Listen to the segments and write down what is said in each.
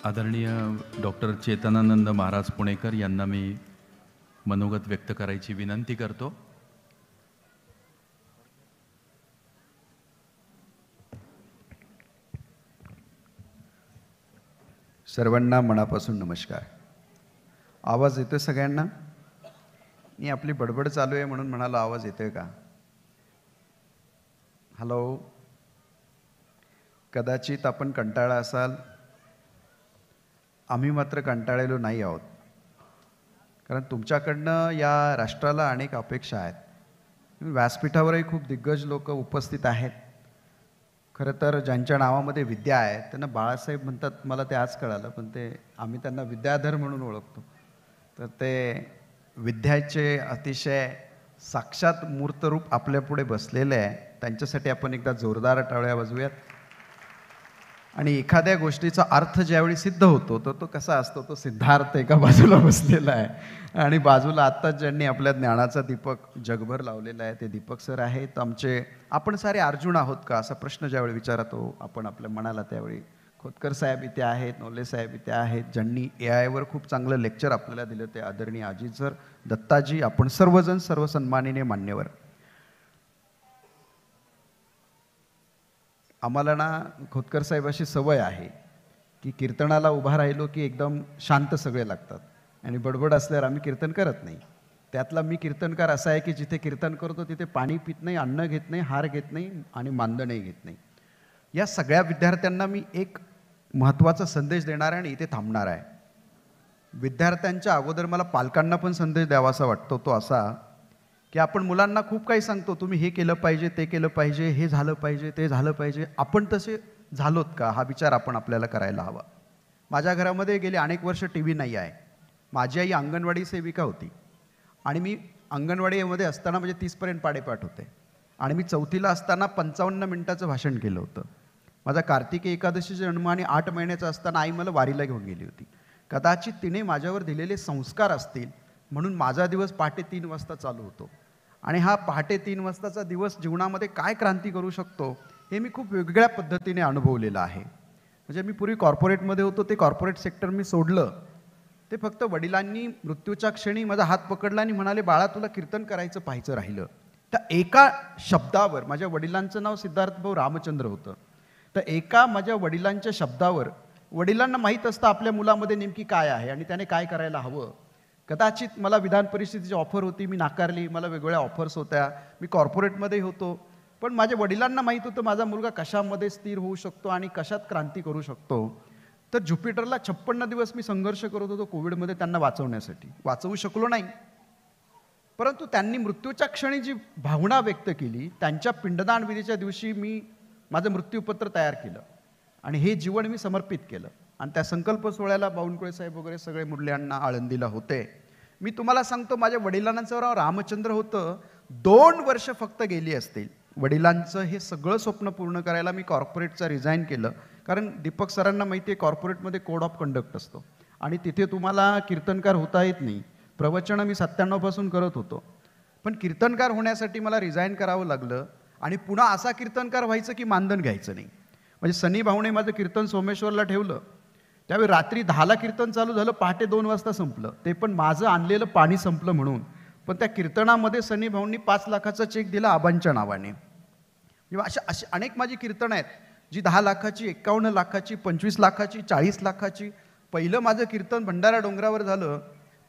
आदरणीय डॉक्टर चेतनानंद महाराज पुणेकर यांना मी मनोगत व्यक्त करायची विनंती करतो. सर्वांना मनापासून नमस्कार. आवाज येतोय सगळ्यांना? मी आपली बडबड चालू आहे म्हणून म्हणालो आवाज येतोय का? हॅलो. कदाचित आपण कंटाळा असाल, आम्ही मात्र कंटाळलेलो नाही आहोत. कारण तुमच्याकडनं या राष्ट्राला अनेक अपेक्षा आहेत. व्यासपीठावरही खूप दिग्गज लोक उपस्थित आहेत. खरं तर ज्यांच्या नावामध्ये विद्या आहे त्यांना बाळासाहेब म्हणतात, मला ते आज कळालं, पण ते आम्ही त्यांना विद्याधर म्हणून ओळखतो. तर ते विद्याचे अतिशय साक्षात मूर्तरूप आपल्यापुढे बसलेले आहे. त्यांच्यासाठी आपण एकदा जोरदार टाळ्या वाजवूयात. आणि एखाद्या गोष्टीचा अर्थ ज्यावेळी सिद्ध होतो तर तो कसा असतो, तो सिद्धार्थ एका बाजूला बसलेला आहे आणि बाजूला आत्ताच ज्यांनी आपल्या ज्ञानाचा दीपक जगभर लावलेला आहे ते दीपक सर आहेत. आमचे आपण सारे अर्जुन आहोत का असा प्रश्न ज्यावेळी विचारतो आपण आपल्या मनाला, त्यावेळी खोतकर साहेब इथे आहेत, नवले साहेब इथे आहेत. ज्यांनी AI वर खूप चांगलं लेक्चर आपल्याला दिलं ते आदरणीय अजित सर, दत्ताजी, आपण सर्वजण सर्व सन्माननीय मान्यवर. आम्हाला ना खोतकर साहेब अशी सवय आहे की कीर्तनाला उभा राहिलो की एकदम शांत सगळे लागतात आणि बडबड असल्यावर आम्ही कीर्तन करत नाही. त्यातला मी कीर्तनकार असा आहे की जिथे कीर्तन करतो तिथे पाणी पित नाही, अन्न घेत नाही, हार घेत नाही आणि मानधनही घेत नाही. या सगळ्या विद्यार्थ्यांना मी एक महत्त्वाचा संदेश देणार आहे आणि इथे थांबणार आहे. विद्यार्थ्यांच्या अगोदर मला पालकांना पण संदेश द्यावासा वाटतो, तो असा की आपण मुलांना खूप काही सांगतो, तुम्ही हे केलं पाहिजे, ते केलं पाहिजे, हे झालं पाहिजे, ते झालं पाहिजे. आपण तसे झालोत का हा विचार आपण आपल्याला करायला हवा. माझ्या घरामध्ये गेले अनेक वर्ष TV नाही आहे. माझी आई अंगणवाडी सेविका होती आणि मी अंगणवाडीमध्ये असताना म्हणजे 30पर्यंत पाडेपाठ होते आणि मी 4थीला असताना 55 मिनिटाचं भाषण केलं होतं. माझा कार्तिकी एकादशीचा जन्म आणि 8 महिन्याचा असताना आई मला वारीला घेऊन गेली होती. कदाचित तिने माझ्यावर दिलेले संस्कार असतील म्हणून माझा दिवस पहाटे 3 वाजता चालू होतो आणि हा पहाटे 3 वाजताचा दिवस जीवनामध्ये काय क्रांती करू शकतो हे मी खूप वेगळ्या पद्धतीने अनुभवलेलं आहे. म्हणजे मी पूर्वी कॉर्पोरेटमध्ये होतो, ते कॉर्पोरेट सेक्टर मी सोडलं. ते फक्त वडिलांनी मृत्यूच्या क्षणी माझा हात पकडला आणि म्हणाले, बाळा तुला कीर्तन करायचं पाहायचं राहिलं. त्या एका शब्दावर, माझ्या वडिलांचं नाव सिद्धार्थभाऊ रामचंद्र होतं, तर एका माझ्या वडिलांच्या शब्दावर वडिलांना माहीत असतं आपल्या मुलामध्ये नेमकी काय आहे आणि त्याने काय करायला हवं. कदाचित मला विधान परिषदेची ऑफर होती, मी नाकारली. मला वेगवेगळ्या ऑफर्स होत्या, मी कॉर्पोरेटमध्ये होतो, पण माझ्या वडिलांना माहीत होतं माझा मुलगा कशामध्ये स्थिर होऊ शकतो आणि कशात क्रांती करू शकतो. तर ज्युपिटरला 56 दिवस मी संघर्ष करत होतो कोविडमध्ये त्यांना वाचवण्यासाठी. वाचवू शकलो नाही, परंतु त्यांनी मृत्यूच्या क्षणी जी भावना व्यक्त केली, त्यांच्या पिंडदान विधीच्या दिवशी मी माझं मृत्यूपत्र तयार केलं आणि हे जीवन मी समर्पित केलं. आणि त्या संकल्प सोहळ्याला बावनकुळे साहेब वगैरे सगळे मुरल्यांना आळंदीला होते. मी तुम्हाला सांगतो, माझ्या वडिलांचं नाव रामचंद्र होतं. 2 वर्ष फक्त गेली असतील वडिलांचं हे सगळं स्वप्न पूर्ण करायला. मी कॉर्पोरेटचा रिझाईन केलं, कारण दीपक सरांना माहिती आहे कॉर्पोरेटमध्ये कोड ऑफ कंडक्ट असतो आणि तिथे तुम्हाला कीर्तनकार होता येत नाही. प्रवचनं मी 97 पासून करत होतो, पण कीर्तनकार होण्यासाठी मला रिझाईन करावं लागलं आणि पुन्हा असा कीर्तनकार व्हायचं की मानधन घ्यायचं नाही. म्हणजे सनी भाऊने माझं कीर्तन सोमेश्वरला ठेवलं, त्यावेळी रात्री 10ला कीर्तन चालू झालं, पहाटे 2 वाजता संपलं. ते पण माझं आणलेलं पाणी संपलं म्हणून. पण त्या कीर्तनामध्ये सनी भाऊंनी 5 लाखाचा चेक दिला आबांच्या नावाने. अशी अनेक माझी कीर्तनं आहेत जी 10 लाखाची, 51 लाखाची, 25 लाखाची, 40 लाखाची. पहिलं माझं कीर्तन भंडारा डोंगरावर झालं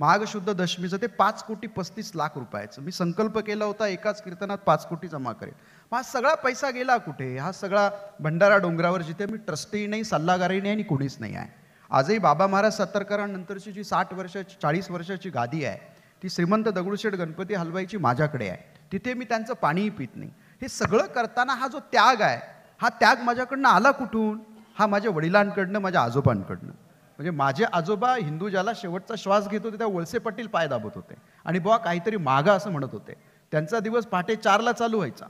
माघशुद्ध दशमीचं, ते 5,35,00,000 रुपयाचं. मी संकल्प केला होता एकाच कीर्तनात 5 कोटी जमा करेल. हा सगळा पैसा गेला कुठे? हा सगळा भंडारा डोंगरावर, जिथे मी ट्रस्टी नाही, सल्लागारही नाही आणि कोणीच नाही आहे. आजही बाबा महाराज सातारकरांनंतरची जी 60 वर्षाची 40 वर्षाची गादी आहे ती श्रीमंत दगडूशेठ गणपती हलवाईची माझ्याकडे आहे. तिथे मी त्यांचं पाणीही पित नाही. हे सगळं करताना हा जो त्याग आहे, हा त्याग माझ्याकडनं आला कुठून? हा माझ्या वडिलांकडनं, माझ्या आजोबांकडनं. म्हणजे माझे आजोबा हिंदुजाला शेवटचा श्वास घेत होते त्या वळसे पाटील पाय दाबत होते आणि बुवा काहीतरी मागा असं म्हणत होते. त्यांचा दिवस पहाटे 4ला चालू व्हायचा.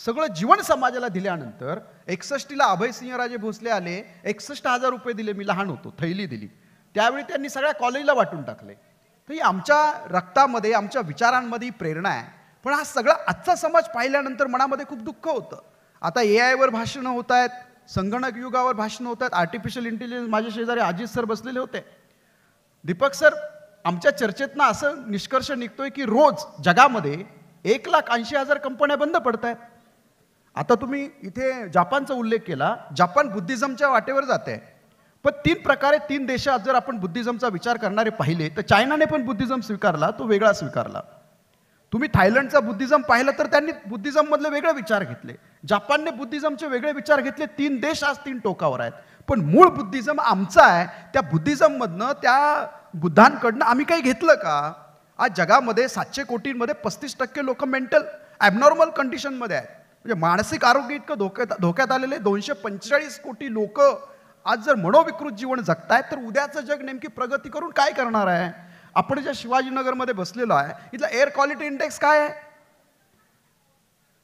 सगळं जीवन समाजाला दिल्यानंतर 61ला अभयसिंहराजे भोसले आले, 61,000 रुपये दिले. मी लहान होतो, थैली दिली. त्यावेळी त्यांनी सगळ्या कॉलेजला वाटून टाकले. तर ही आमच्या रक्तामध्ये, आमच्या विचारांमध्ये प्रेरणा आहे. पण हा सगळा आजचा समाज पाहिल्यानंतर मनामध्ये खूप दुःख होतं. आता AI वर भाषणं होत आहेत, संगणक युगावर भाषण होत आहेत, आर्टिफिशियल इंटेलिजन्स. माझ्या शेजारी अजित सर बसलेले होते. दीपक सर, आमच्या चर्चेतनं असं निष्कर्ष निघतोय की रोज जगामध्ये 1,80,000 कंपन्या बंद पडत आहेत. आता तुम्ही इथे जपानचा उल्लेख केला. जपान बुद्धिझमच्या वाटेवर जाते, पण 3 प्रकारे 3 देशात जर आपण बुद्धिझमचा विचार करणारे पाहिले तर चायनाने पण बुद्धिझम स्वीकारला, तो वेगळा स्वीकारला. तुम्ही थायलंडचा बुद्धिझम पाहिलं तर त्यांनी बुद्धिझम मधले वेगळे विचार घेतले. जपानने बुद्धिझमचे वेगळे विचार घेतले. 3 देश आज 3 टोकावर आहेत. पण मूळ बुद्धिझम आमचा आहे. त्या बुद्धिझम मधनं, त्या बुद्धांकडनं आम्ही काही घेतलं का? आज जगामध्ये 700 कोटींमध्ये 35% लोक मेंटल ॲबनॉर्मल कंडिशनमध्ये आहेत. म्हणजे मानसिक आरोग्य इतकं धोक्यात आलेले 245 कोटी लोक आज जर मनोविकृत जीवन जगतायत, तर उद्याचं जग नेमकी प्रगती करून काय करणार आहे? आपण ज्या शिवाजीनगरमध्ये बसलेलो आहे, इथला एअर क्वालिटी इंडेक्स काय आहे?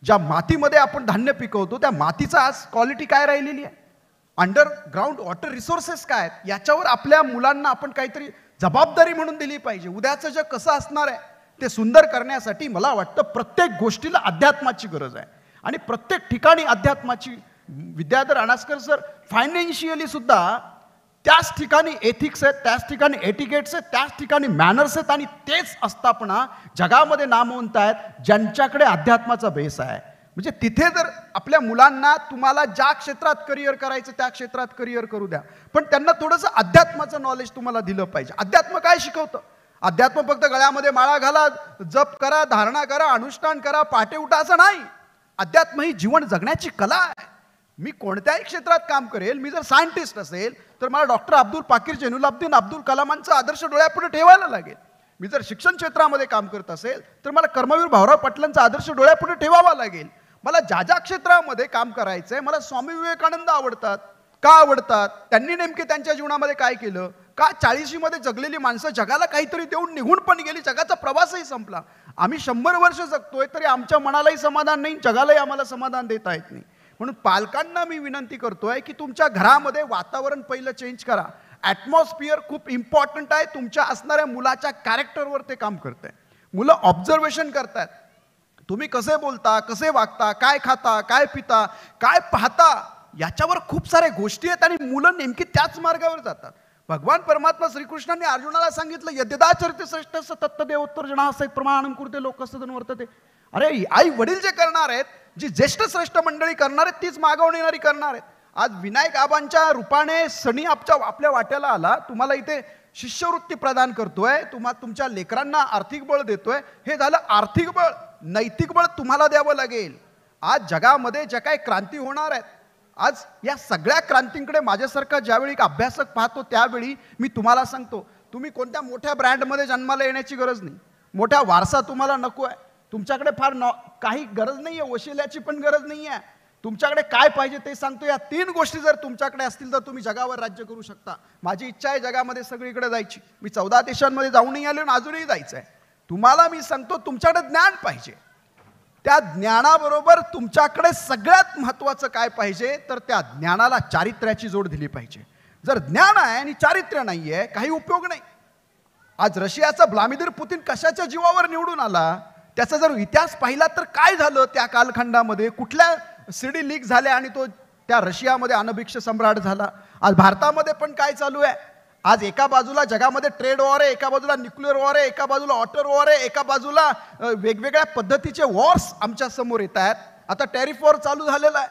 ज्या मातीमध्ये आपण धान्य पिकवतो त्या मातीचा आज क्वालिटी काय राहिलेली आहे? अंडरग्राऊंड वॉटर रिसोर्सेस काय आहेत? याच्यावर आपल्या मुलांना आपण काहीतरी जबाबदारी म्हणून दिली पाहिजे. उद्याचं जग कसं असणार आहे ते सुंदर करण्यासाठी मला वाटतं प्रत्येक गोष्टीला अध्यात्माची गरज आहे. आणि प्रत्येक ठिकाणी अध्यात्माची. विद्याधर अनास्कर सर, फायनान्शियली सुद्धा त्याच ठिकाणी एथिक्स आहेत, त्याच ठिकाणी एटिकेट्स आहेत, त्याच ठिकाणी मॅनर्स आहेत. आणि तेच आस्थापना जगामध्ये नामवंत आहेत ज्यांच्याकडे अध्यात्माचा बेस आहे. म्हणजे तिथे जर आपल्या मुलांना तुम्हाला ज्या क्षेत्रात करिअर करायचं त्या क्षेत्रात करिअर करू द्या, पण त्यांना थोडंसं अध्यात्माचं नॉलेज तुम्हाला दिलं पाहिजे. अध्यात्म काय शिकवतं? अध्यात्म फक्त गळ्यामध्ये माळा घाला, जप करा, धारणा करा, अनुष्ठान करा, पहाटे उठा असं नाही. अध्यात्म ही जीवन जगण्याची कला आहे. मी कोणत्याही क्षेत्रात काम करेल, मी जर सायंटिस्ट असेल तर मला डॉक्टर अब्दुल पाकीर जैनुलाब्दीन अब्दुल कलामांचा आदर्श डोळ्यापुढे ठेवायला लागेल. मी जर शिक्षण क्षेत्रामध्ये काम करत असेल तर मला कर्मवीर भाऊराव पाटलांचा आदर्श डोळ्यापुढे ठेवावा लागेल. मला ज्या ज्या क्षेत्रामध्ये काम करायचंय, मला स्वामी विवेकानंद आवडतात. का आवडतात? त्यांनी नेमके त्यांच्या जीवनामध्ये काय केलं? का 40मध्ये जगलेली माणसं जगाला काहीतरी देऊन निघून पण गेली, जगाचा प्रवासही संपला. आम्ही 100 वर्ष जगतोय तरी आमच्या मनालाही समाधान नाही, जगालाही आम्हाला समाधान देता येत नाही. म्हणून पालकांना मी विनंती करतोय की तुमच्या घरामध्ये वातावरण पहिलं चेंज करा. ॲटमॉस्फिअर खूप इम्पॉर्टंट आहे. तुमच्या असणाऱ्या मुलाच्या कॅरेक्टरवर ते काम करतंय. मुलं ऑब्झर्वेशन करतात. तुम्ही कसे बोलता, कसे वागता, काय खाता, काय पिता, काय पाहता, याच्यावर खूप साऱ्या गोष्टी आहेत आणि मुलं नेमकी त्याच मार्गावर जातात. भगवान परमात्मा श्रीकृष्णाने अर्जुनाला सांगितलं, यद्यदाचरिते श्रेष्ठ तत्तदेवोत्तर जनासहित प्रमाणम कुर्ते लोकस्तदन वर्तते. अरे आई वडील जे करणार आहेत, जी ज्येष्ठ श्रेष्ठ मंडळी करणार आहेत, तीच मागवून येणारी करणार आहेत. आज विनायक आबांच्या रूपाने सणी आपल्या वाट्याला आला. तुम्हाला इथे शिष्यवृत्ती प्रदान करतोय, तुमच्या लेकरांना आर्थिक बळ देतोय. हे झालं आर्थिक बळ. नैतिक बळ तुम्हाला द्यावं लागेल. आज जगामध्ये ज्या काही क्रांती होणार आहेत, आज या सगळ्या क्रांतींकडे माझ्यासारखा ज्यावेळी एक अभ्यासक पाहतो त्यावेळी मी तुम्हाला सांगतो, तुम्ही कोणत्या मोठ्या ब्रँडमध्ये जन्माला येण्याची गरज नाही. मोठा वारसा तुम्हाला नको आहे. तुमच्याकडे फार काही गरज नाही आहे. वशिल्याची पण गरज नाही आहे. तुमच्याकडे काय पाहिजे ते सांगतो. या 3 गोष्टी जर तुमच्याकडे असतील तर तुम्ही जगावर राज्य करू शकता. माझी इच्छा आहे जगामध्ये सगळीकडे जायची. मी 14 देशांमध्ये जाऊनही आलो आणि अजूनही जायचं आहे. तुम्हाला मी सांगतो, तुमच्याकडे ज्ञान पाहिजे. त्या ज्ञानाबरोबर तुमच्याकडे सगळ्यात महत्त्वाचं काय पाहिजे, तर त्या ज्ञानाला चारित्र्याची जोड दिली पाहिजे. जर ज्ञान आहे आणि चारित्र्य नाही आहे, काही उपयोग नाही. आज रशियाचा व्लादिमीर पुतिन कशाच्या जीवावर निवडून आला? त्याचा जर इतिहास पाहिला तर काय झालं त्या कालखंडामध्ये, कुठल्या सीडी लीक झाल्या आणि तो त्या रशियामध्ये अनभिक्ष सम्राट झाला. आज भारतामध्ये पण काय चालू आहे? आज एका बाजूला जगामध्ये ट्रेड वॉर आहे, एका बाजूला न्यूक्लिअर वॉर आहे, एका बाजूला वॉटर वॉर आहे, एका बाजूला वेगवेगळ्या पद्धतीचे वॉर्स आमच्या समोर येत आहेत. आता टॅरिफ वॉर चालू झालेला आहे.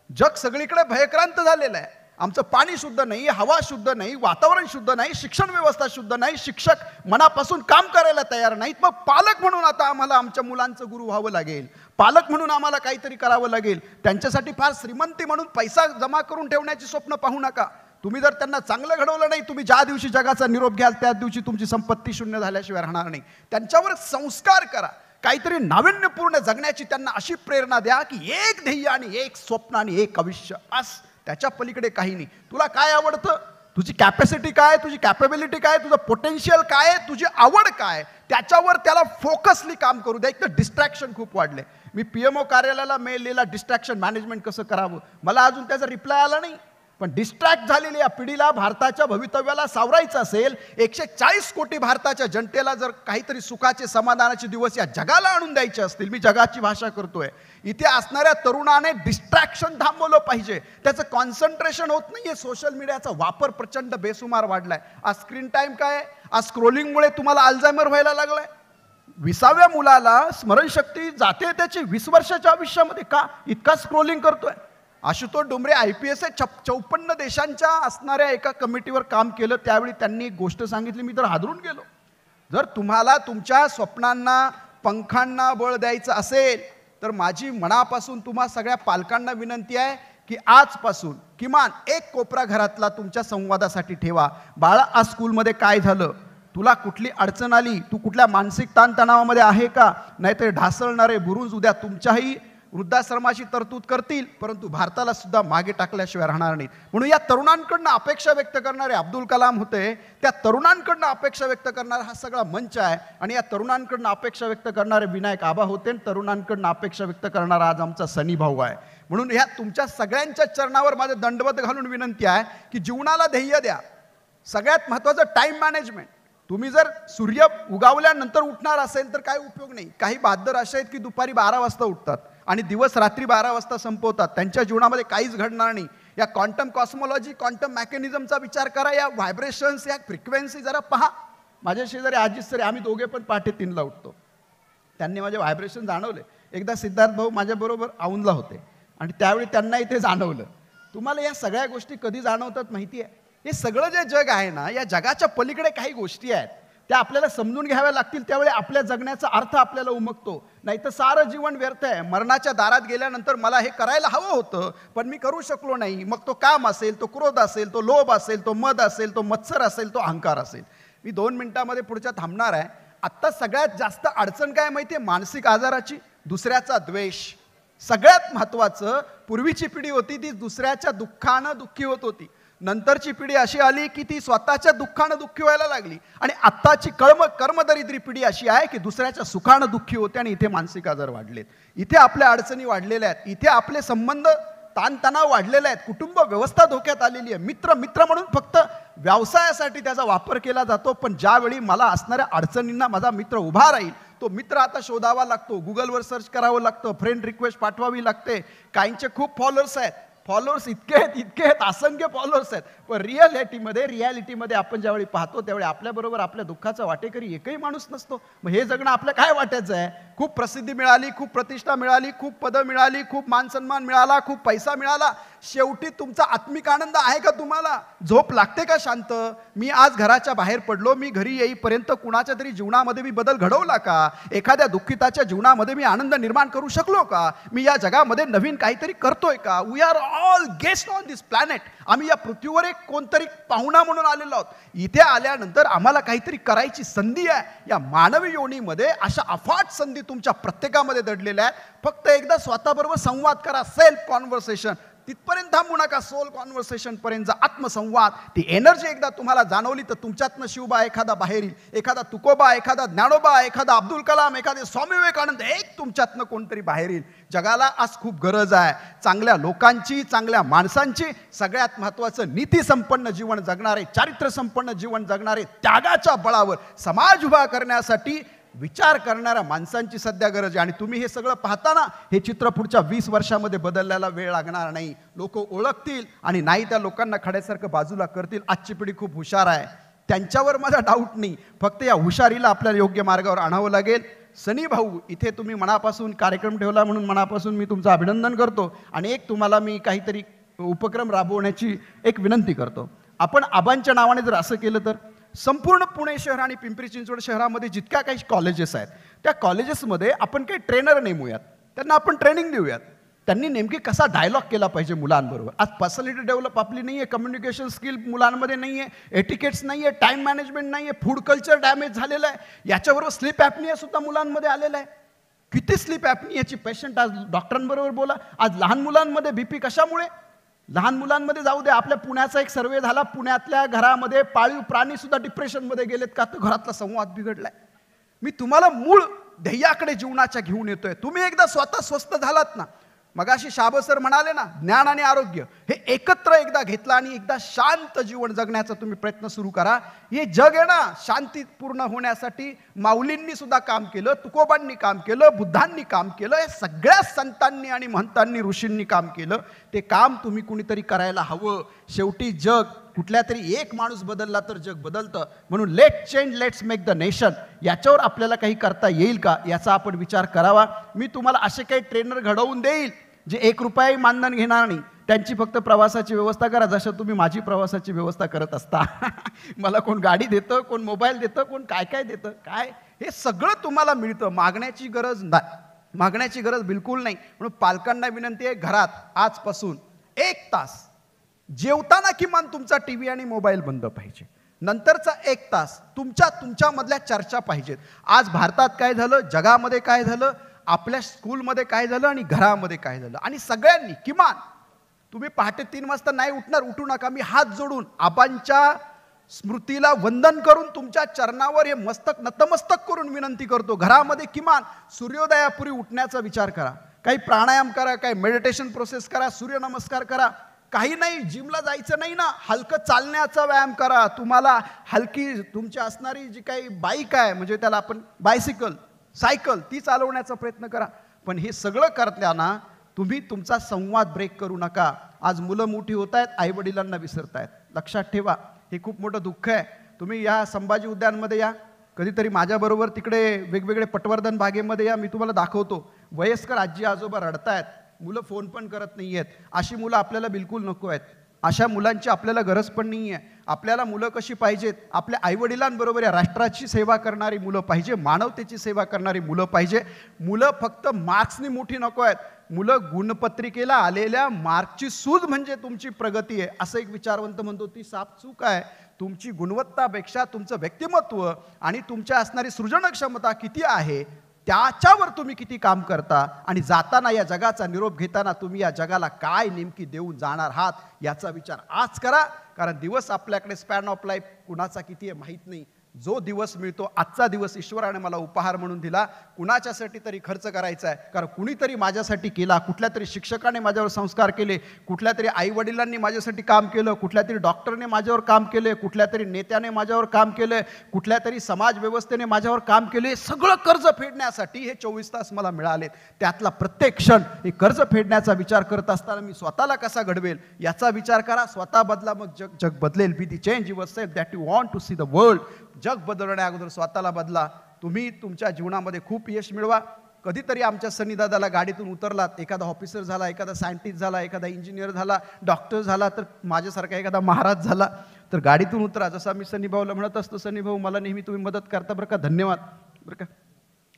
जग सगळीकडे भयक्रांत झालेलं आहे. आमचं पाणी शुद्ध नाही, हवा शुद्ध नाही, वातावरण शुद्ध नाही, शिक्षण व्यवस्था शुद्ध नाही, शिक्षक मनापासून काम करायला तयार नाहीत. मग पालक म्हणून आता आम्हाला आमच्या मुलांचं गुरु व्हावं लागेल. पालक म्हणून आम्हाला काहीतरी करावं लागेल. त्यांच्यासाठी फार श्रीमंती म्हणून पैसा जमा करून ठेवण्याची स्वप्न पाहू नका. तुम्ही जर त्यांना चांगलं घडवलं नाही, तुम्ही ज्या दिवशी जगाचा निरोप घ्याल त्या दिवशी तुमची संपत्ती शून्य झाल्याशिवाय राहणार नाही. त्यांच्यावर संस्कार करा. काहीतरी नाविन्यपूर्ण जगण्याची त्यांना अशी प्रेरणा द्या की एक ध्येय आणि एक स्वप्न आणि एक आयुष्य, बस. त्याच्या पलीकडे काही नाही. तुला काय आवडतं, तुझी कॅपॅसिटी काय, तुझी कॅपेबिलिटी काय, तुझं पोटेन्शियल काय, तुझी आवड काय, त्याच्यावर त्याला फोकसली काम करू द्या. एक तर डिस्ट्रॅक्शन खूप वाढले. मी PMO कार्यालयाला मेल लिहिला, डिस्ट्रॅक्शन मॅनेजमेंट कसं करावं. मला अजून त्याचा रिप्लाय आला नाही. पण डिस्ट्रॅक्ट झालेल्या या पिढीला भारताच्या भवितव्याला सावरायचं असेल, 140 कोटी भारताच्या जनतेला जर काहीतरी सुखाचे समाधानाचे दिवस या जगाला आणून द्यायचे असतील, मी जगाची भाषा करतोय, इथे असणाऱ्या तरुणाने डिस्ट्रॅक्शन थांबवलं पाहिजे. त्याचं कॉन्सन्ट्रेशन होत नाहीये. सोशल मीडियाचा वापर प्रचंड बेसुमार वाढलाय. आज स्क्रीन टाइम काय, आज स्क्रोलिंगमुळे तुम्हाला अल्झायमर व्हायला लागलाय. 20व्या मुलाला स्मरणशक्ती जाते त्याची 20 वर्षाच्या आयुष्यामध्ये. का इतका स्क्रोलिंग करतोय? आशुतोष डोंबरे IPS 54 देशांच्या असणाऱ्या एका कमिटीवर काम केलं. त्यावेळी त्यांनी एक गोष्ट सांगितली, मी तर हादरून गेलो. जर तुम्हाला तुमच्या स्वप्नांना पंखांना बळ द्यायचं असेल तर माझी मनापासून तुम्हा सगळ्या पालकांना विनंती आहे की आजपासून किमान एक कोपरा घरातला तुमच्या संवादासाठी ठेवा. बाळा, आज स्कूलमध्ये काय झालं, तुला कुठली अडचण आली, तू कुठल्या मानसिक ताणतणावामध्ये आहे का, नाहीतर ढासळणारे बुरुज उद्या तुमच्याही वृद्धाश्रमाची तरतूद करतील, परंतु भारताला सुद्धा मागे टाकल्याशिवाय राहणार नाहीत. म्हणून या तरुणांकडनं अपेक्षा व्यक्त करणारे अब्दुल कलाम होते, त्या तरुणांकडनं अपेक्षा व्यक्त करणारा हा सगळा मंच आहे. आणि या तरुणांकडनं अपेक्षा व्यक्त करणारे विनायक आबा होते, तरुणांकडनं अपेक्षा व्यक्त करणारा आज आमचा सनी भाऊ आहे. म्हणून ह्या तुमच्या सगळ्यांच्या चरणावर माझं दंडवत घालून विनंती आहे की जीवनाला ध्येय द्या. सगळ्यात महत्त्वाचं टाइम मॅनेजमेंट. तुम्ही जर सूर्य उगावल्यानंतर उठणार असेल तर काय उपयोग नाही. काही बहादर असे आहेत की दुपारी 12 वाजता उठतात आणि दिवस रात्री 12 वाजता संपवतात. त्यांच्या जीवनामध्ये काहीच घडणार नाही. या क्वांटम कॉस्मॉलॉजी, क्वांटम मेकॅनिझमचा विचार करा. या व्हायब्रेशन्स, या फ्रिक्वेन्सी जरा पहा. माझ्या शेजारी आजी सर, आम्ही दोघे पण पहाटे 3ला उठतो. त्यांनी माझे व्हायब्रेशन जाणवले. एकदा सिद्धार्थ भाऊ माझ्याबरोबर औंधला होते आणि त्यावेळी त्यांना इथे जाणवलं. तुम्हाला या सगळ्या गोष्टी कधी जाणवतात माहिती आहे? हे सगळं जे जग आहे ना, या जगाच्या पलीकडे काही गोष्टी आहेत, त्या आपल्याला समजून घ्याव्या लागतील. त्यावेळी आपल्या जगण्याचा अर्थ आपल्याला उमगतो. नाही तर सारं जीवन व्यर्थ आहे. मरणाच्या दारात गेल्यानंतर मला हे करायला हवं होतं पण मी करू शकलो नाही. मग तो काम असेल, तो क्रोध असेल, तो लोभ असेल, तो मद असेल, तो मत्सर असेल, तो अहंकार असेल. मी 2 मिनिटांमध्ये पुढच्या थांबणार आहे. आत्ता सगळ्यात जास्त अडचण काय माहिती आहे? मानसिक आजाराची, दुसऱ्याचा द्वेष. सगळ्यात महत्त्वाचं, पूर्वीची पिढी होती ती दुसऱ्याच्या दुःखानं दुःखी होत होती. नंतरची पिढी अशी आली की ती स्वतःच्या दुःखानं दुःखी व्हायला लागली. आणि आत्ताची कर्मदरिद्री पिढी अशी आहे की दुसऱ्याच्या सुखानं दुःखी होते. आणि इथे मानसिक आजार वाढलेत, इथे आपल्या अडचणी वाढलेल्या आहेत, इथे आपले संबंध ताणतणाव वाढलेले आहेत, कुटुंब व्यवस्था धोक्यात आलेली आहे. मित्र म्हणून फक्त व्यवसायासाठी त्याचा वापर केला जातो. पण ज्यावेळी मला असणाऱ्या अडचणींना माझा मित्र उभा राहील, तो मित्र आता शोधावा लागतो, गुगलवर सर्च करावं लागतं, फ्रेंड रिक्वेस्ट पाठवावी लागते. काहींचे खूप फॉलोअर्स आहेत, फॉलोअर्स इतके आहेत, असंख्य फॉलोअर्स आहेत. पण रियालिटीमध्ये आपण ज्यावेळी पाहतो त्यावेळी आपल्याबरोबर आपल्या दुःखाचा वाटेकरी एकही माणूस नसतो. मग हे जगणं आपल्या काय वाटायचं आहे? खूप प्रसिद्धी मिळाली, खूप प्रतिष्ठा मिळाली, खूप पदं मिळाली, खूप मानसन्मान मिळाला, खूप पैसा मिळाला, शेवटी तुमचा आत्मिक आनंद आहे का? तुम्हाला झोप लागते का शांत? मी आज घराच्या बाहेर पडलो, मी घरी येईपर्यंत कुणाच्या तरी जीवनामध्ये मी बदल घडवला का? एखाद्या दुःखिताच्या जीवनामध्ये मी आनंद निर्माण करू शकलो का? मी या जगामध्ये नवीन काहीतरी करतोय का? We are all guest on this planet. आम्ही या पृथ्वीवर एक कोणतरी पाहुणा म्हणून आलेलो आहोत. इथे आल्यानंतर आम्हाला काहीतरी करायची संधी आहे. या मानवी योनीमध्ये अशा अफाट संधी तुमच्या प्रत्येकामध्ये दडलेल्या आहेत. फक्त एकदा स्वतःबरोबर संवाद करा, सेल्फ कॉन्व्हर्सेशन. तिथपर्यंत थांबू नका, सोल कॉन्व्हर्सेशन पर्यंत. आत्मसंवाद, ती एनर्जी एकदा तुम्हाला जाणवली तर तुमच्यातनं शिवबा एखादा बाहेर येईल, एखादा तुकोबा, एखादा ज्ञानोबा, एखादा अब्दुल कलाम, एखादे स्वामी विवेकानंद, एक तुमच्यातनं कोणतरी बाहेर येईल. जगाला आज खूप गरज आहे चांगल्या लोकांची, चांगल्या माणसांची. सगळ्यात महत्त्वाचं, नीतीसंपन्न जीवन जगणारे, चारित्र्यसंपन्न जीवन जगणारे, त्यागाच्या बळावर समाज उभा करण्यासाठी विचार करणाऱ्या माणसांची सध्या गरज आहे. आणि तुम्ही हे सगळं पाहताना हे चित्र पुढच्या 20 वर्षामध्ये बदलल्याला वेळ लागणार नाही. लोक ओळखतील आणि नाही त्या लोकांना खड्यासारखं बाजूला करतील. आजची पिढी खूप हुशार आहे, त्यांच्यावर माझा डाऊट नाही. फक्त या हुशारीला आपल्याला योग्य मार्गावर आणावं लागेल. सनी भाऊ, इथे तुम्ही मनापासून कार्यक्रम ठेवला म्हणून मनापासून मी तुमचं अभिनंदन करतो. आणि एक तुम्हाला मी काहीतरी उपक्रम राबवण्याची एक विनंती करतो. आपण आबांच्या नावाने जर असं केलं तर संपूर्ण पुणे शहर आणि पिंपरी चिंचवड शहरामध्ये जितक्या काही कॉलेजेस आहेत त्या कॉलेजेसमध्ये आपण काही ट्रेनर नेमूयात, त्यांना आपण ट्रेनिंग देऊयात. त्यांनी नेमकी कसा डायलॉग केला पाहिजे मुलांबरोबर. आज पर्सनॅलिटी डेव्हलप आपली नाही आहे, कम्युनिकेशन स्किल मुलांमध्ये नाही आहे, एटिकेट्स नाही आहे, टाईम मॅनेजमेंट नाही आहे, फूड कल्चर डॅमेज झालेलं आहे. याच्याबरोबर स्लीप ॲपनिया सुद्धा मुलांमध्ये आलेला आहे. किती स्लीप ॲपनियाची पेशंट आज डॉक्टरांबरोबर बोला. आज लहान मुलांमध्ये BP कशामुळे? लहान मुलांमध्ये जाऊ दे, आपल्या पुण्याचा एक सर्वे झाला, पुण्यातल्या घरामध्ये पाळीव प्राणी सुद्धा डिप्रेशनमध्ये गेलेत का? तर घरातला संवाद बिघडलाय. मी तुम्हाला मूळ ध्येयाकडे जीवनाच्या घेऊन येतोय. तुम्ही एकदा स्वतः स्वस्थ झालात ना, मगाशी शाब सर म्हणाले ना, ज्ञान आणि आरोग्य हे एकत्र एकदा घेतलं आणि एकदा शांत जीवन जगण्याचा तुम्ही प्रयत्न सुरू करा. हे जग आहे ना शांतीपूर्ण होण्यासाठी माऊलींनी सुद्धा काम केलं, तुकोबांनी काम केलं, बुद्धांनी काम केलं, हे सगळ्या संतांनी आणि महंतांनी ऋषींनी काम केलं. ते काम तुम्ही कुणीतरी करायला हवं. शेवटी जग कुठल्या तरी एक माणूस बदलला तर जग बदलतं. म्हणून let change, let's make the nation. याच्यावर आपल्याला काही करता येईल का याचा आपण विचार करावा. मी तुम्हाला असे काही ट्रेनर घडवून देईल जे 1 रुपयाही मानधन घेणार नाही. त्यांची फक्त प्रवासाची व्यवस्था करा, जसं तुम्ही माझी प्रवासाची व्यवस्था करत असता. मला कोण गाडी देतं, कोण मोबाईल देतं, कोण काय काय देतं, काय हे सगळं तुम्हाला मिळतं. मागण्याची गरज नाही, मागण्याची गरज बिलकुल नाही. म्हणून पालकांना विनंती आहे, घरात आजपासून 1 तास जेवताना किमान तुमचा टीव्ही आणि मोबाईल बंद पाहिजे. नंतरचा 1 तास तुमच्यामधल्या चर्चा पाहिजेत. आज भारतात काय झालं, जगामध्ये काय झालं, आपल्या स्कूलमध्ये काय झालं आणि घरामध्ये काय झालं. आणि सगळ्यांनी किमान तुम्ही पहाटे 3 वाजता नाही उठणार, उठू नका. मी हात जोडून आबांच्या स्मृतीला वंदन करून तुमच्या चरणावर हे मस्तक नतमस्तक करून विनंती करतो, घरामध्ये किमान सूर्योदयापूर्वी उठण्याचा विचार करा. काही प्राणायाम करा, काही मेडिटेशन प्रोसेस करा, सूर्यनमस्कार करा. काही नाही, जिमला जायचं नाही ना, हलकं चालण्याचा व्यायाम करा. तुम्हाला हलकी तुमची असणारी जी काही बाईक आहे, म्हणजे त्याला आपण बायसिकल, सायकल, ती चालवण्याचा प्रयत्न करा. पण हे सगळं करताना तुम्ही तुमचा संवाद ब्रेक करू नका. आज मुलं मोठी होत आहेत, आई वडिलांना विसरतायत. लक्षात ठेवा, हे खूप मोठं दुःख आहे. तुम्ही या संभाजी उद्यानमध्ये या, कधीतरी माझ्याबरोबर तिकडे वेगवेगळे पटवर्धन बागेमध्ये या, मी तुम्हाला दाखवतो. वयस्कर आजी आजोबा रडतायत, मुलं फोन पण करत नाही आहेत. अशी मुलं आपल्याला बिलकुल नको आहेत. अशा मुलांची आपल्याला गरज पण नाही आहे. आपल्याला मुलं कशी पाहिजेत, आपल्या आईवडिलांबरोबर या राष्ट्राची सेवा करणारी मुलं पाहिजे, मानवतेची सेवा करणारी मुलं पाहिजे. मुलं फक्त मार्क्सनी मोठी नको आहेत, मुलं गुणपत्रिकेला आलेल्या मार्कची सूज म्हणजे तुमची प्रगती आहे, असं एक विचारवंत म्हणतो. ती साफ चूक आहे. तुमची गुणवत्तापेक्षा तुमचं व्यक्तिमत्व आणि तुमच्या असणारी सृजन क्षमता किती आहे त्याच्यावर तुम्ही किती काम करता. आणि जाताना या जगाचा निरोप घेताना तुम्ही या जगाला काय नेमकी देऊन जाणार आहात याचा विचार आज करा. कारण दिवस आपल्याकडे स्पॅन ऑफ लाईफ कुणाचा किती आहे माहीत नाही. जो दिवस मिळतो, आजचा दिवस ईश्वराने मला उपहार म्हणून दिला, कुणाच्यासाठी तरी खर्च करायचा आहे. कारण कुणीतरी माझ्यासाठी केला, कुठल्या तरी शिक्षकाने माझ्यावर संस्कार केले, कुठल्या तरी आईवडिलांनी माझ्यासाठी काम केलं, कुठल्या तरी डॉक्टरने माझ्यावर काम केले, कुठल्या तरी नेत्याने माझ्यावर काम केलं, कुठल्या तरी समाज व्यवस्थेने माझ्यावर काम केले. सगळं कर्ज फेडण्यासाठी हे 24 तास मला मिळालेत. त्यातला प्रत्येक क्षण हे कर्ज फेडण्याचा विचार करत असताना मी स्वतःला कसा घडवेल याचा विचार करा. स्वतः बदला, मग जग बदलेल. Be the change yourself that you want to see the world. जग बदलण्या अगोदर स्वतःला बदला. तुम्ही तुमच्या जीवनामध्ये खूप यश मिळवा. कधीतरी आमच्या सन्नीदादाला गाडीतून उतरलात, एखादा ऑफिसर झाला, एखादा सायंटिस्ट झाला, एखादा इंजिनियर झाला, डॉक्टर झाला, तर माझ्यासारखा एखादा महाराज झाला, तर गाडीतून उतरा. जसं मी सन्नीभाऊला म्हणत असतो, सन्नीभाऊ मला नेहमी तुम्ही मदत करता बरं का, धन्यवाद बरं का.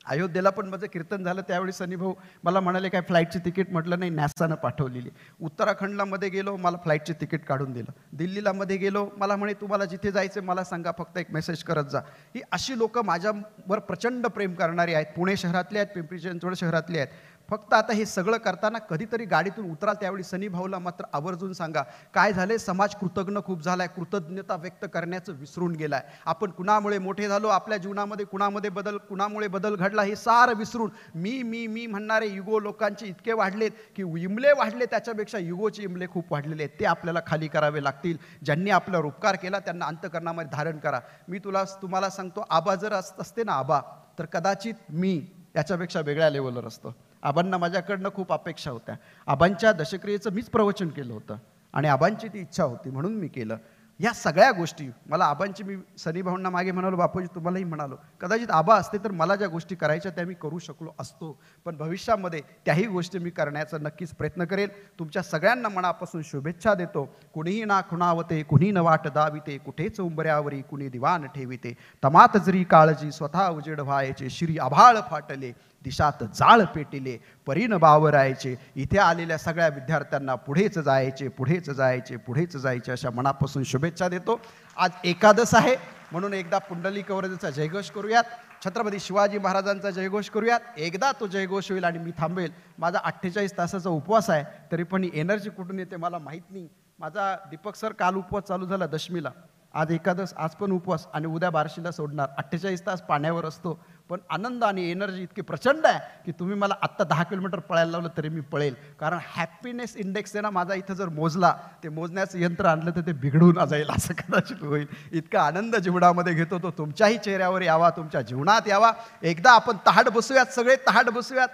अयोध्येला पण माझं कीर्तन झालं, त्यावेळी सन्नीभाऊ मला म्हणाले काय फ्लाईटची तिकीट, म्हटलं नाही, नॅसानं पाठवलेली. उत्तराखंडला मध्ये गेलो, मला फ्लाईटचे तिकीट काढून दिलं. दिल्लीला मध्ये गेलो, मला म्हणे तुम्हाला जिथे जायचं मला सांगा, फक्त एक मेसेज करत जा. ही अशी लोक माझ्यावर प्रचंड प्रेम करणारी आहेत. पुणे शहरातले आहेत, पिंपरी चिंचवड शहरातले आहेत. फक्त आता हे सगळं करताना कधीतरी गाडीतून उतराल त्यावेळी सन्नीभाऊला मात्र आवर्जून सांगा, काय झाले, समाज कृतज्ञ खूप झालाय, कृतज्ञता व्यक्त करण्याचं विसरून गेलाय. आपण कुणामुळे मोठे झालो, आपल्या जीवनामध्ये कुणामुळे बदल घडला हे सारं विसरून मी मी मी म्हणणारे युगो लोकांचे इतके वाढलेत की इमले वाढले, त्याच्यापेक्षा युगोचे इमले खूप वाढलेले आहेत. ते आपल्याला खाली करावे लागतील. ज्यांनी आपल्यावर उपकार केला त्यांना अंतःकरणामध्ये धारण करा. मी तुम्हाला सांगतो, आबा जर असते ना आबा, तर कदाचित मी याच्यापेक्षा वेगळ्या लेवलवर असतो. आबांना माझ्याकडनं खूप अपेक्षा होत्या. आबांच्या दशक्रियेचं मीच प्रवचन केलं होतं आणि आबांची ती इच्छा होती म्हणून मी केलं. या सगळ्या गोष्टी मला आबांची, मी सन्नीभाऊंना मागे म्हणालो, बापूजी तुम्हालाही म्हणालो, कदाचित आबा असते तर मला ज्या गोष्टी करायच्या त्या मी करू शकलो असतो. पण भविष्यामध्ये त्याही गोष्टी मी करण्याचा नक्कीच प्रयत्न करेल. तुमच्या सगळ्यांना मनापासून शुभेच्छा देतो. कुणीही ना खुणावते, कुणी न वाट दाविते, कुठेच उंबऱ्यावरी कुणी दिवाण ठेविते. तमात जरी काळजी स्वतः उजेड व्हायचे, श्री आभाळ फाटले दिशात जाळ पेटिले, परीन बावरायचे. इथे आलेल्या सगळ्या विद्यार्थ्यांना पुढेच जायचे, पुढेच जायचे, पुढेच जायचे अशा मनापासून शुभेच्छा देतो. आज एकादश आहे म्हणून एकदा पुंडलिक वरदेचा जयघोष करूयात, छत्रपती शिवाजी महाराजांचा जयघोष करूयात. एकदा तो जयघोष होईल आणि मी थांबेल. माझा 48 तासाचा उपवास आहे, तरी पण ही एनर्जी कुठून येते मला माहीत नाही. माझा दीपक सर काल उपवास चालू झाला दशमीला, आज एकादश, आज पण उपवास आणि उद्या बार्शीला सोडणार. 48 तास पाण्यावर असतो, पण आनंद आणि एनर्जी इतकी प्रचंड आहे की तुम्ही मला आत्ता 10 किलोमीटर पळायला लावलं तरी मी पळेल. कारण हॅपीनेस इंडेक्स आहे ना माझा, इथं जर मोजला, ते मोजण्याचं यंत्र आणलं तर ते बिघडून जाईल असं कदाचित होईल. इतका आनंद जीवनामध्ये घेतो तो तुमच्याही चेहऱ्यावर यावा, तुमच्या जीवनात यावा. एकदा आपण तहाट बसूयात, सगळे तहाट बसूयात,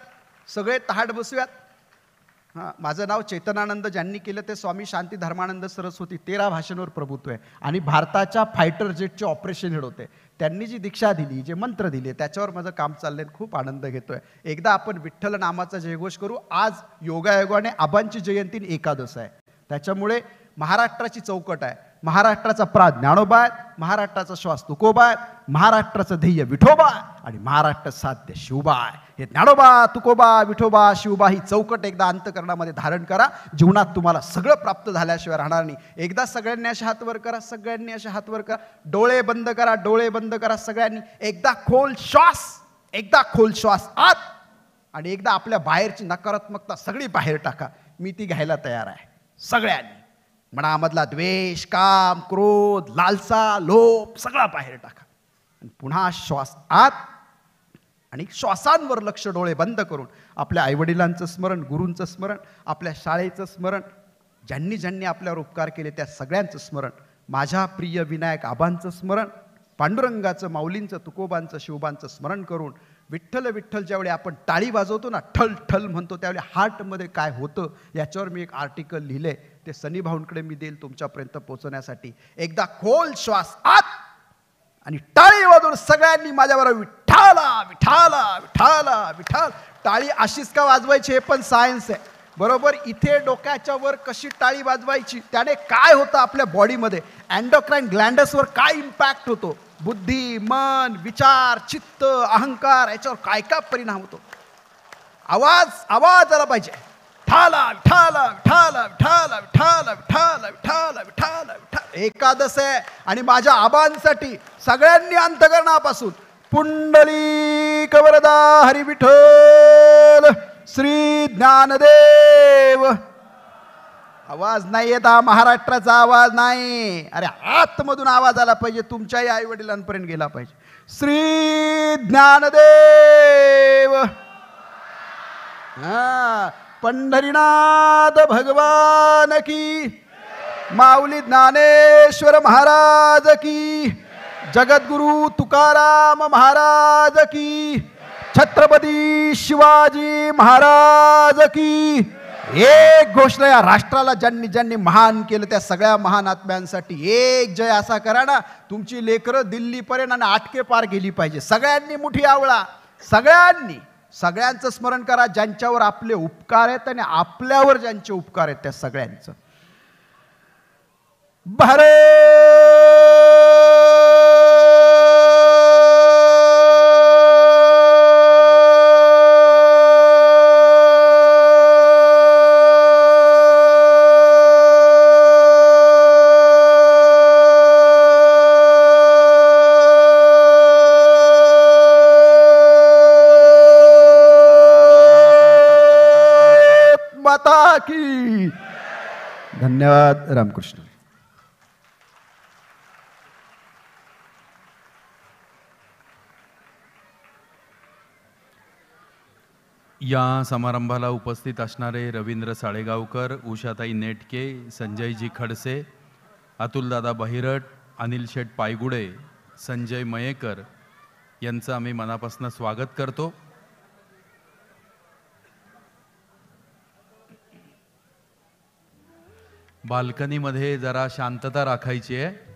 सगळे तहाट बसूयात. हां, माझं नाव चेतनानंद. ज्यांनी केलं ते स्वामी शांती धर्मानंद सरस्वती. 13 भाषांवर प्रभुत्व आहे आणि भारताच्या फायटर जेटचे ऑपरेशन हेड होते. त्यांनी जी दीक्षा दिली, जे मंत्र दिले, त्याच्यावर माझं काम चाललंय. खूप आनंद घेतोय. एकदा आपण विठ्ठल नामाचा जयघोष करू. आज योगायोगाने आबांची जयंती आणि एकादश आहे, त्याच्यामुळे महाराष्ट्राची चौकट आहे. महाराष्ट्राचा प्राण ज्ञानोबा आहे, महाराष्ट्राचा श्वास तुकोबा आहे, महाराष्ट्राचं ध्येय विठोबा आणि महाराष्ट्र साध्य शिवबा आहे. हे ज्ञानोबा, तुकोबा, विठोबा, शिवबा ही चौकट एकदा अंतःकरणामध्ये धारण करा. जीवनात तुम्हाला सगळं प्राप्त झाल्याशिवाय राहणार नाही. एकदा सगळ्यांनी अशा हात वर करा, सगळ्यांनी अशा हात वर करा. डोळे बंद करा, डोळे बंद करा सगळ्यांनी. एकदा खोल श्वास, एकदा खोल श्वास आत आणि एकदा आपल्या बाहेरची नकारात्मकता सगळी बाहेर टाका. मी ती घ्यायला तयार आहे. सगळ्यांनी मनामधला द्वेष, काम, क्रोध, लालसा, लोभ सगळा बाहेर टाका आणि पुन्हा श्वास आत आणि श्वासांवर लक्ष, डोळे बंद करून आपल्या आईवडिलांचं स्मरण, गुरूंचं स्मरण, आपल्या शाळेचं स्मरण, ज्यांनी ज्यांनी आपल्यावर उपकार केले त्या सगळ्यांचं स्मरण, माझ्या प्रिय विनायक आबांचं स्मरण, पांडुरंगाचं, माऊलींचं, तुकोबांचं, शिवबांचं स्मरण करून विठ्ठल विठ्ठल ज्यावेळी आपण टाळी वाजवतो ना, ठल ठल म्हणतो, त्यावेळी हार्टमध्ये काय होतं याच्यावर मी एक आर्टिकल लिहिले. ते सनी भाऊंकडे मी देईल तुमच्यापर्यंत पोहोचवण्यासाठी. एकदा खोल श्वास आत आणि टाळी वाजवून सगळ्यांनी माझ्याबरोबर विठ्ठला विठ्ठला विठ्ठला विठ्ठल. टाळी अशीच का वाजवायची हे पण सायन्स आहे. बरोबर इथे डोक्याच्या वर कशी टाळी वाजवायची, त्याने काय होतं आपल्या बॉडीमध्ये, एंडोक्राइन ग्लँडसवर काय इम्पॅक्ट होतो, बुद्धी, मन, विचार, चित्त, अहंकार याच्यावर काय काय परिणाम होतो. आवाज आवाज आला पाहिजे. ठाला ठाला ठाला ठाला ठाला ठाला ठाला ठाला ठाला. एकादश आहे आणि माझ्या आबांसाठी सगळ्यांनी अंतःकरणापासून पुंडलिक वरदा हरी विठ्ठल श्री ज्ञानदेव. आवाज नाही येत, हा महाराष्ट्राचा आवाज नाही. अरे आतमधून आवाज आला पाहिजे, तुमच्याही आई वडिलांपर्यंत गेला पाहिजे. श्री ज्ञानदेव. हा, पंढरीनाथ भगवान की, माऊली ज्ञानेश्वर महाराज की, जगद्गुरु तुकाराम महाराज की, छत्रपती शिवाजी महाराज की. एक घोषणा या राष्ट्राला ज्यांनी ज्यांनी महान केलं त्या सगळ्या महान आत्म्यांसाठी एक जय असा करा ना. तुमची लेकरं दिल्लीपर्यंत आणि आटके पार गेली पाहिजे. सगळ्यांनी मुठी आवळा, सगळ्यांनी सगळ्यांचं स्मरण करा ज्यांच्यावर आपले उपकार आहेत आणि आपल्यावर ज्यांचे उपकार आहेत त्या सगळ्यांचं. भारत माता की. धन्यवाद. रामकृष्ण. या समारंभाला उपस्थित असणारे रवींद्र साळेगावकर, उषाताई नेटके, संजयजी खडसे, अतुलदादा बहिरट, अनिल शेठ पायगुडे, संजय मयेकर यांचं आम्ही मनापासून स्वागत करतो. बाल्कनीमध्ये जरा शांतता राखायची आहे.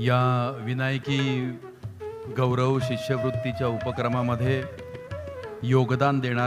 या विनायकी गौरव शिष्यवृत्तीच्या उपक्रमामध्ये योगदान देणार